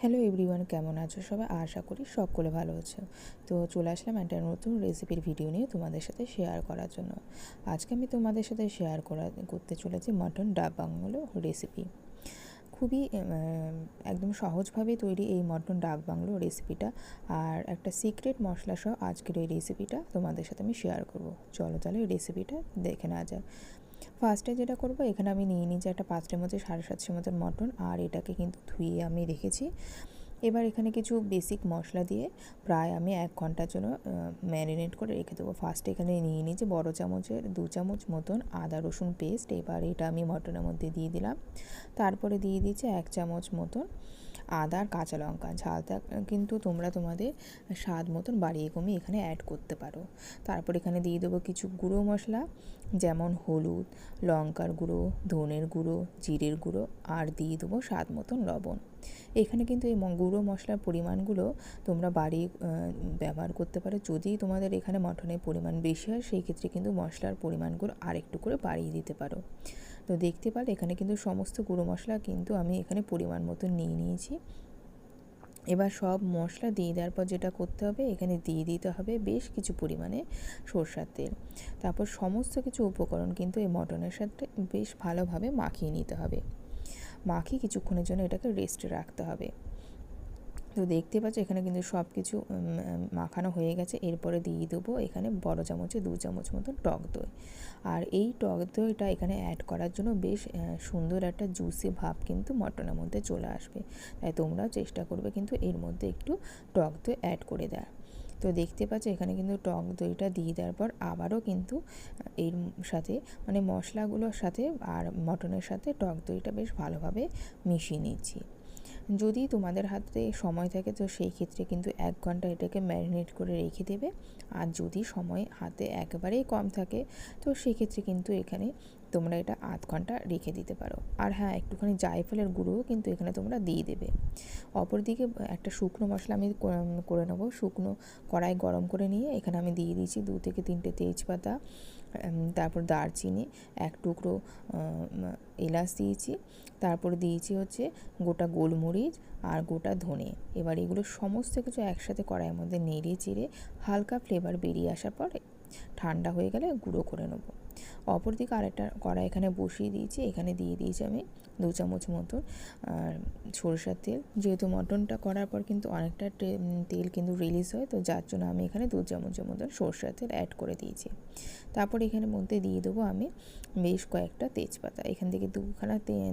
Hello everyone, কেমন আছো সবাই? আশা করি সকলে ভালো আছো। তো চলে আসলাম একটা নতুন রেসিপির ভিডিও নিয়ে তোমাদের সাথে শেয়ার করার জন্য। আজকে আমি তোমাদের সাথে শেয়ার করতে চলেছি মাটন ডাব বাংলো রেসিপি। খুবই একদম সহজভাবে তৈরি এই মটন ডাক বাংলো রেসিপিটা। আর একটা সিক্রেট মশলা সহ আজকের এই রেসিপিটা তোমাদের সাথে আমি শেয়ার করব। চলো তাহলে এই রেসিপিটা দেখে নেওয়া যাক। ফার্স্টে যেটা করব, এখানে আমি নিয়ে নিয়েছি একটা পাত্রের মধ্যে 750 মতন মটন, আর এটাকে কিন্তু ধুয়ে আমি রেখেছি। এবার এখানে কিছু বেসিক মশলা দিয়ে প্রায় আমি 1 ঘন্টার জন্য ম্যারিনেট করে রেখে দেবো। ফার্স্টে এখানে নিয়ে নিয়েছি বড় চামচের 2 চামচ মতন আদা রসুন পেস্ট। এবার এটা আমি মটনের মধ্যে দিয়ে দিলাম। তারপরে দিয়ে দিয়েছি 1 চামচ মতন আদা আর কাঁচা লঙ্কা। ঝালটা কিন্তু তোমরা তোমাদের স্বাদ মতন বাড়িয়ে কমিয়ে এখানে অ্যাড করতে পারো। তারপর এখানে দিয়ে দেবো কিছু গুঁড়ো মশলা, যেমন হলুদ, লঙ্কার গুঁড়ো, ধনের গুঁড়ো, জিরের গুঁড়ো, আর দিয়ে দেবো স্বাদ মতন লবণ। এখানে কিন্তু এই গুঁড়ো মশলার পরিমাণগুলো তোমরা বাড়িয়ে ব্যবহার করতে পারো। যদি তোমাদের এখানে মটনের পরিমাণ বেশি হয়, সেই ক্ষেত্রে কিন্তু মশলার পরিমাণগুলো আরেকটু করে বাড়িয়ে দিতে পারো। তো দেখতে পারো এখানে কিন্তু সমস্ত গুঁড়ো মশলা কিন্তু আমি এখানে পরিমাণ মতো নিয়ে নিয়েছি। এবার সব মশলা দিয়ে দেওয়ার পর যেটা করতে হবে, এখানে দিয়ে দিতে হবে বেশ কিছু পরিমাণে সরষের তেল। তারপর সমস্ত কিছু উপকরণ কিন্তু এই মটনের সাথে বেশ ভালোভাবে মাখিয়ে নিতে হবে। মাখিয়ে কিছুক্ষণের জন্য এটাকে রেস্টে রাখতে হবে। তো দেখতে পাচ্ছ এখানে কিন্তু সব কিছু মাখানো হয়ে গেছে। এরপরে দিয়ে দেবো এখানে বড় চামচে 2 চামচ মতো টক দই। আর এই টক দইটা এখানে অ্যাড করার জন্য বেশ সুন্দর একটা জুসি ভাব কিন্তু মটনের মধ্যে চলে আসবে। তাই তোমরাও চেষ্টা করবে কিন্তু এর মধ্যে একটু টক দই অ্যাড করে দেওয়ার। তো দেখতে পাচ্ছ এখানে কিন্তু টক দইটা দিয়ে দেওয়ার পর আবারও কিন্তু এর সাথে মানে মশলাগুলোর সাথে আর মটনের সাথে টক দইটা বেশ ভালোভাবে মিশিয়ে নিচ্ছি। যদি তোমাদের হাতে সময় থাকে তো সেই ক্ষেত্রে কিন্তু 1 ঘন্টা এটাকে ম্যারিনেট করে রেখে দেবে। আর যদি সময় হাতে একেবারেই কম থাকে তো সেক্ষেত্রে কিন্তু এখানে তোমরা এটা 0.5 ঘন্টা রেখে দিতে পারো। আর হ্যাঁ, একটুখানি জায়ফলের গুঁড়োও কিন্তু এখানে তোমরা দিয়ে দেবে। অপরদিকে একটা শুকনো মশলা আমি করে নেবো। শুকনো কড়াই গরম করে নিয়ে এখানে আমি দিয়ে দিয়েছি 2 থেকে 3টে তেজপাতা, তারপর দারচিনি, 1 টুকরো এলাচ দিয়েছি। তারপরে দিয়েছি হচ্ছে গোটা গোলমরিচ আর গোটা ধনে। এবার এগুলো সমস্ত কিছু একসাথে কড়াইয়ের মধ্যে নেড়ে চেড়ে হালকা ফ্লেভার বেরিয়ে আসার পরে ঠান্ডা হয়ে গেলে গুঁড়ো করে নেবো। অপরদিকে আরেকটা কড়াই এখানে বসিয়ে দিয়েছি। এখানে দিয়ে দিয়েছি আমি 2 চামচ মতন সরষের তেল। যেহেতু মটনটা করার পর কিন্তু অনেকটা তেল কিন্তু রিলিজ হয়, তো যার জন্য আমি এখানে 2 চামচের মতন সরষের তেল অ্যাড করে দিয়েছি। তারপর এখানে মধ্যে দিয়ে দেবো আমি বেশ কয়েকটা তেজপাতা। এখান থেকে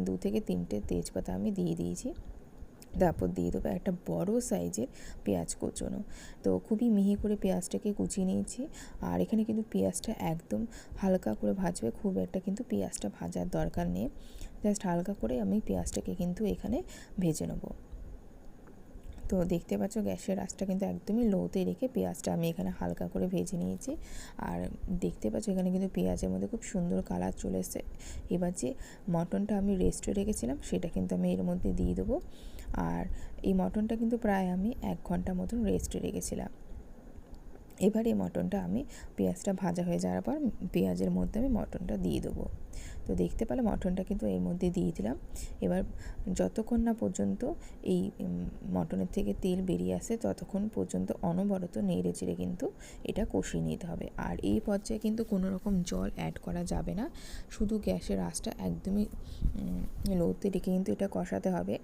2 থেকে 3টে তেজপাতা আমি দিয়ে দিয়েছি। তারপর দিয়ে দেবো একটা বড় সাইজের পেঁয়াজ কুচোনো। তো খুবই মিহি করে পেঁয়াজটাকে কুচিয়ে নিয়েছি। আর এখানে কিন্তু পেঁয়াজটা একদম হালকা করে ভাজবে, খুব একটা কিন্তু পেঁয়াজটা ভাজার দরকার নেই। জাস্ট হালকা করে আমি পেঁয়াজটাকে কিন্তু এখানে ভেজে নেবো। তো দেখতে পাচ্ছ গ্যাসের আঁচটা কিন্তু একদমই লোতে রেখে পেঁয়াজটা আমি এখানে হালকা করে ভেজে নিয়েছি। আর দেখতে পাচ্ছ এখানে কিন্তু পেঁয়াজের মধ্যে খুব সুন্দর কালার চলে এসেছে। এবার যে মটনটা আমি রেস্টে রেখেছিলাম সেটা কিন্তু আমি এর মধ্যে দিয়ে দেবো। আর এই মটনটা কিন্তু প্রায় আমি 1 ঘন্টা মতন রেস্টে রেখেছিলাম। এবার এই মটনটা আমি পেঁয়াজটা ভাজা হয়ে যাওয়ার পর পেঁয়াজের মধ্যে আমি মটনটা দিয়ে দেবো। তো দেখতে পেলে মটনটা কিন্তু এর মধ্যে দিয়ে দিলাম। এবার যতক্ষণ না পর্যন্ত এই মটনের থেকে তেল বেরিয়ে আসে ততক্ষণ পর্যন্ত অনবরত নেড়ে চেড়ে কিন্তু এটা কষিয়ে নিতে হবে। আর এই পর্যায়ে কিন্তু কোনো রকম জল অ্যাড করা যাবে না। শুধু গ্যাসের আঁচটা একদমই লোতে রেখে কিন্তু এটা কষাতে হবে।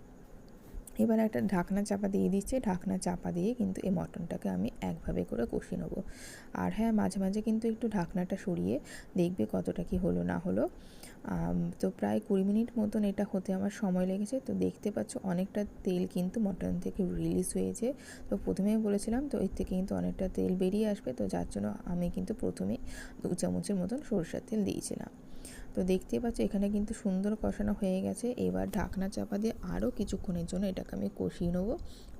এবার একটা ঢাকনা চাপা দিয়ে দিচ্ছি। ঢাকনা চাপা দিয়ে কিন্তু এই মটনটাকে আমি একভাবে করে কষিয়ে নেবো। আর হ্যাঁ, মাঝে মাঝে কিন্তু একটু ঢাকনাটা সরিয়ে দেখবে কতটা কি হলো না হলো। তো প্রায় 20 মিনিট মতন এটা হতে আমার সময় লেগেছে। তো দেখতে পাচ্ছ অনেকটা তেল কিন্তু মটন থেকে রিলিজ হয়েছে। তো প্রথমেই বলেছিলাম তো এর থেকে কিন্তু অনেকটা তেল বেরিয়ে আসবে, তো যার জন্য আমি কিন্তু প্রথমেই 2 চামচের মতন সরষের তেল দিয়েছিলাম। তো দেখতে পাচ্ছ এখানে কিন্তু সুন্দর কষানো হয়ে গেছে। এবার ঢাকনা চাপা দিয়ে আরও কিছুক্ষণের জন্য এটাকে আমি কষিয়ে নেবো।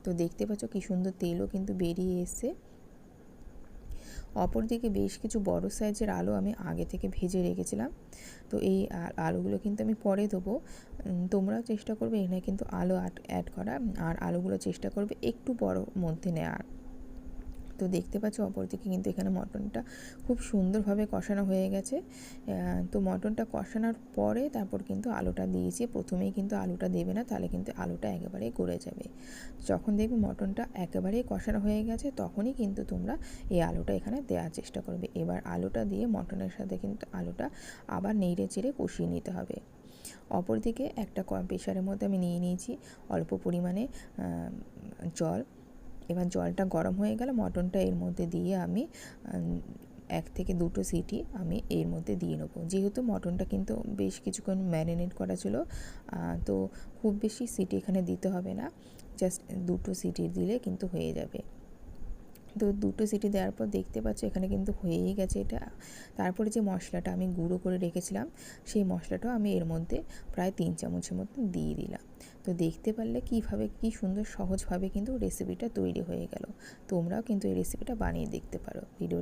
তো দেখতে পাচ্ছ কি সুন্দর তেলও কিন্তু বেরিয়ে এসছে। অপরদিকে বেশ কিছু বড় সাইজের আলু আমি আগে থেকে ভেজে রেখেছিলাম। তো এই আলুগুলো কিন্তু আমি পরে দেবো। তোমরাও চেষ্টা করবে এখানে কিন্তু আলু অ্যাড করা, আর আলুগুলো চেষ্টা করবে একটু বড় মধ্যে নেওয়ার। তো দেখতে পাচ্ছ অপরদিকে কিন্তু এখানে মটনটা খুব সুন্দরভাবে কষানো হয়ে গেছে। তো মটনটা কষানোর পরে তারপর কিন্তু আলুটা দিয়েছি। প্রথমেই কিন্তু আলুটা দেবে না, তাহলে কিন্তু আলুটা একেবারেই গলে যাবে। যখন দেখবে মটনটা একেবারেই কষানো হয়ে গেছে তখনই কিন্তু তোমরা এই আলুটা এখানে দেওয়ার চেষ্টা করবে। এবার আলুটা দিয়ে মটনের সাথে কিন্তু আলুটা আবার নেড়ে চেড়ে কষিয়ে নিতে হবে। অপরদিকে একটা প্রেসারের মধ্যে আমি নিয়ে নিয়েছি অল্প পরিমাণে জল। এবার জলটা গরম হয়ে গেলে মটনটা এর মধ্যে দিয়ে আমি 1 থেকে 2টো সিটি আমি এর মধ্যে দিয়ে নেবো। যেহেতু মটনটা কিন্তু বেশ কিছুক্ষণ ম্যারিনেট করা ছিল, তো খুব বেশি সিটি এখানে দিতে হবে না, জাস্ট 2টো সিটি দিলে কিন্তু হয়ে যাবে। তো 2টো সিটি দেওয়ার পর দেখতে পাচ্ছ এখানে কিন্তু হয়েই গেছে এটা। তারপরে যে মশলাটা আমি গুঁড়ো করে রেখেছিলাম সেই মশলাটাও আমি এর মধ্যে প্রায় 3 চামচের মতো দিয়ে দিলাম। তো দেখতে পারলে কী সুন্দর সহজভাবে কিন্তু রেসিপিটা তৈরি হয়ে গেল। তোমরাও কিন্তু এই রেসিপিটা বানিয়ে দেখতে পারো। ভিডিও